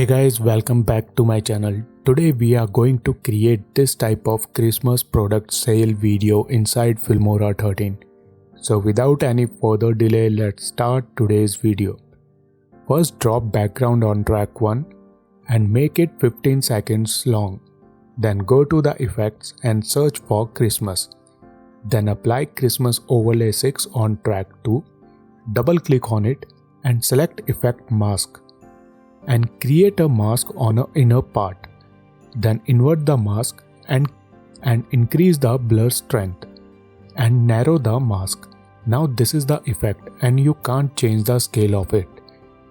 Hey guys, welcome back to my channel. Today we are going to create this type of Christmas product sale video inside Filmora 13. So without any further delay, let's start today's video. First drop background on track 1 and make it 15 seconds long. Then go to the effects and search for Christmas. Then apply Christmas overlay 6 on track 2. Double click on it and select effect mask. And create a mask on an inner part. Then invert the mask and increase the blur strength and narrow the mask. Now this is the effect and you can't change the scale of it.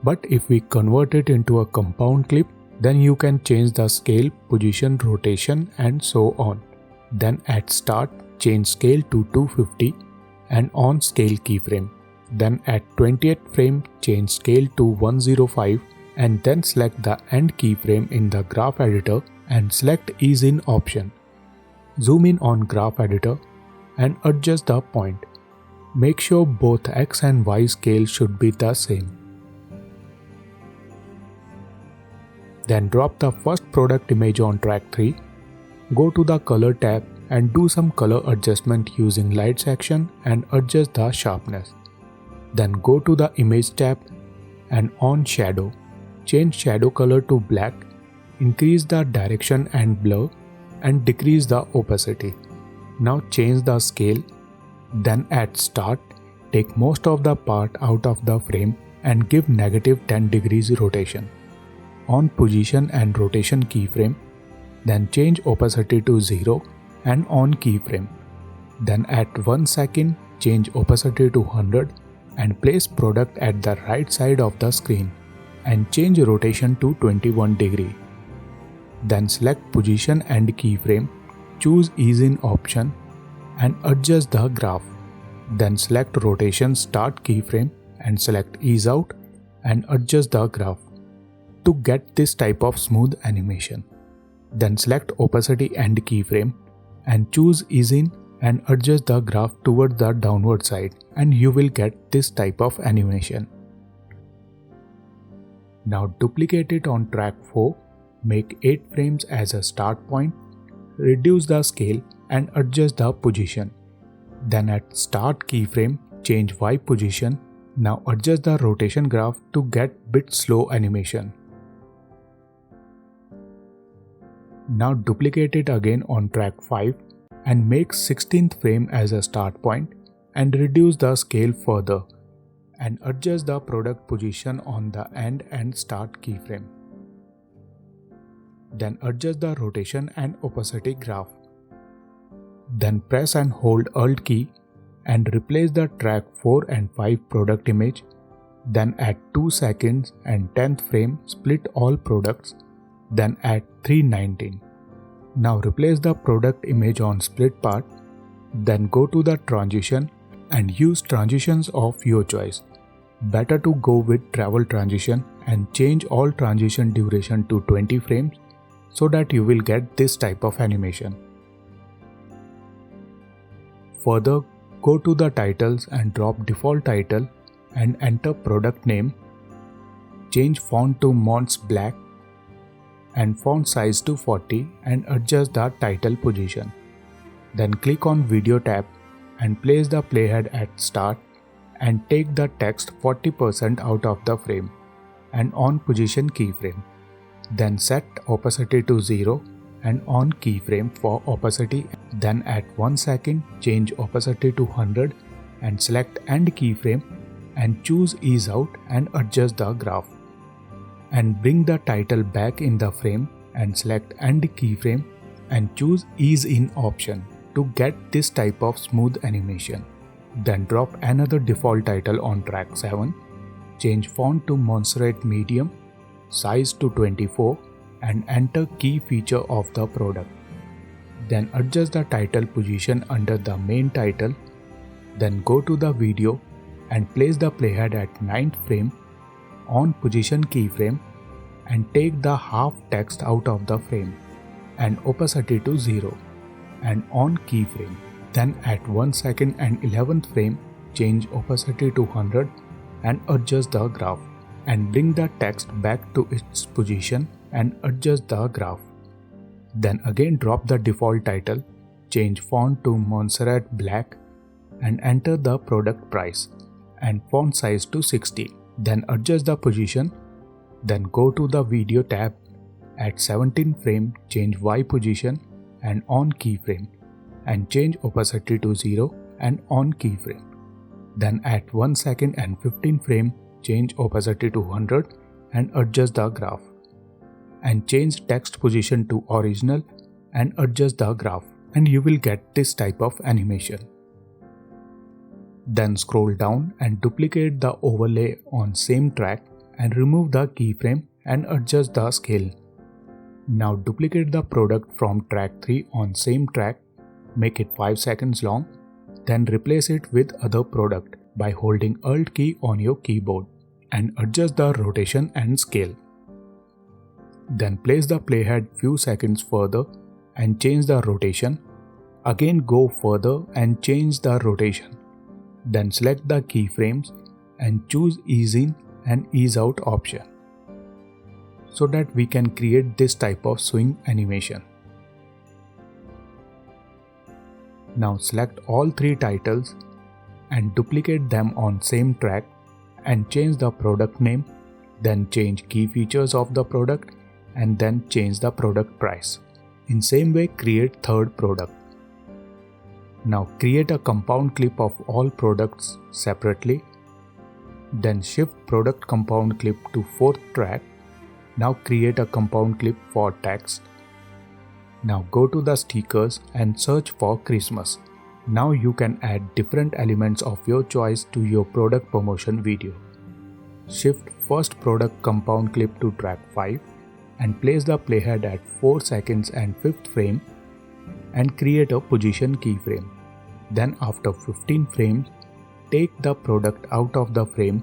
But if we convert it into a compound clip, then you can change the scale, position, rotation and so on. Then at start, change scale to 250 and on scale keyframe. Then at 20th frame, change scale to 105 and then select the end keyframe in the graph editor and select ease in option. Zoom in on graph editor and adjust the point. Make sure both X and Y scale should be the same. Then drop the first product image on track 3. Go to the color tab and do some color adjustment using light section and adjust the sharpness. Then go to the image tab and on shadow. Change shadow color to black, increase the direction and blur and decrease the opacity. Now change the scale. Then at start, take most of the part out of the frame and give -10 degrees rotation. On position and rotation keyframe, then change opacity to 0 and on keyframe. Then at 1 second, change opacity to 100 and place product at the right side of the screen. And change rotation to 21 degree. Then select position and keyframe, choose ease in option and adjust the graph. Then select rotation start keyframe and select ease out and adjust the graph to get this type of smooth animation. Then select opacity and keyframe and choose ease in and adjust the graph toward the downward side and you will get this type of animation. Now duplicate it on track 4, make 8 frames as a start point, reduce the scale and adjust the position. Then at start keyframe, change Y position. Now adjust the rotation graph to get bit slow animation. Now duplicate it again on track 5 and make 16th frame as a start point and reduce the scale further. And adjust the product position on the end and start keyframe. Then adjust the rotation and opacity graph. Then press and hold Alt key and replace the track 4 and 5 product image. Then at 2 seconds and 10th frame split all products. Then at 3:19. Now replace the product image on split part. Then go to the transition and use transitions of your choice. Better to go with travel transition and change all transition duration to 20 frames so that you will get this type of animation. Further, go to the titles and drop default title and enter product name. Change font to Mons Black and font size to 40 and adjust the title position. Then click on video tab and place the playhead at start and take the text 40% out of the frame and on position keyframe. Then set opacity to 0 and on keyframe for opacity. Then at 1 second, change opacity to 100 and select end keyframe and choose ease out and adjust the graph. And bring the title back in the frame and select end keyframe and choose ease in option to get this type of smooth animation. Then drop another default title on track 7, change font to Montserrat Medium, size to 24 and enter key feature of the product. Then adjust the title position under the main title. Then go to the video and place the playhead at 9th frame on position keyframe and take the half text out of the frame and opacity to 0 and on keyframe. Then at 1 second and 11th frame, change opacity to 100 and adjust the graph. and bring the text back to its position and adjust the graph. Then again drop the default title, change font to Montserrat Black and enter the product price and font size to 60. Then adjust the position. Then go to the video tab. At 17 frame, change Y position and on keyframe and change opacity to 0 and on keyframe. Then at 1 second and 15 frame, change opacity to 100 and adjust the graph. And change text position to original and adjust the graph, and you will get this type of animation. Then scroll down and duplicate the overlay on same track and remove the keyframe and adjust the scale. Now duplicate the product from track 3 on same track, make it 5 seconds long, then replace it with other product by holding Alt key on your keyboard and adjust the rotation and scale. Then place the playhead few seconds further and change the rotation. Again go further and change the rotation. Then select the keyframes and choose ease in and ease out option so that we can create this type of swing animation. Now select all 3 titles and duplicate them on same track and change the product name, then change key features of the product and then change the product price. In same way create third product. Now create a compound clip of all products separately. Then shift product compound clip to 4th track. Now create a compound clip for text. Now go to the stickers and search for Christmas. Now you can add different elements of your choice to your product promotion video. Shift first product compound clip to track 5 and place the playhead at 4 seconds and 5th frame and create a position keyframe. Then after 15 frames, take the product out of the frame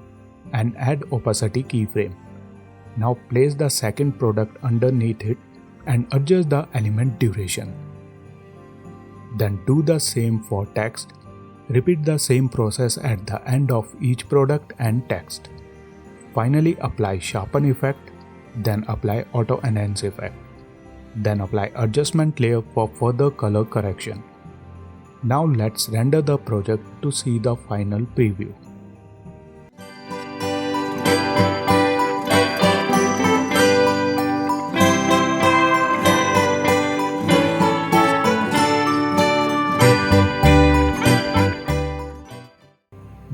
and add opacity keyframe. Now place the second product underneath it and adjust the element duration. Then do the same for text. Repeat the same process at the end of each product and text. Finally apply sharpen effect, then apply auto enhance effect. Then apply adjustment layer for further color correction. Now let's render the project to see the final preview.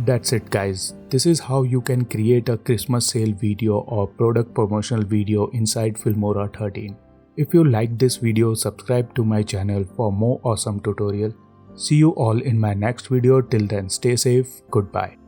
That's it guys, this is how you can create a Christmas sale video or product promotional video inside Filmora 13. If you like this video, subscribe to my channel for more awesome tutorial. See you all in my next video. Till then, stay safe. Goodbye.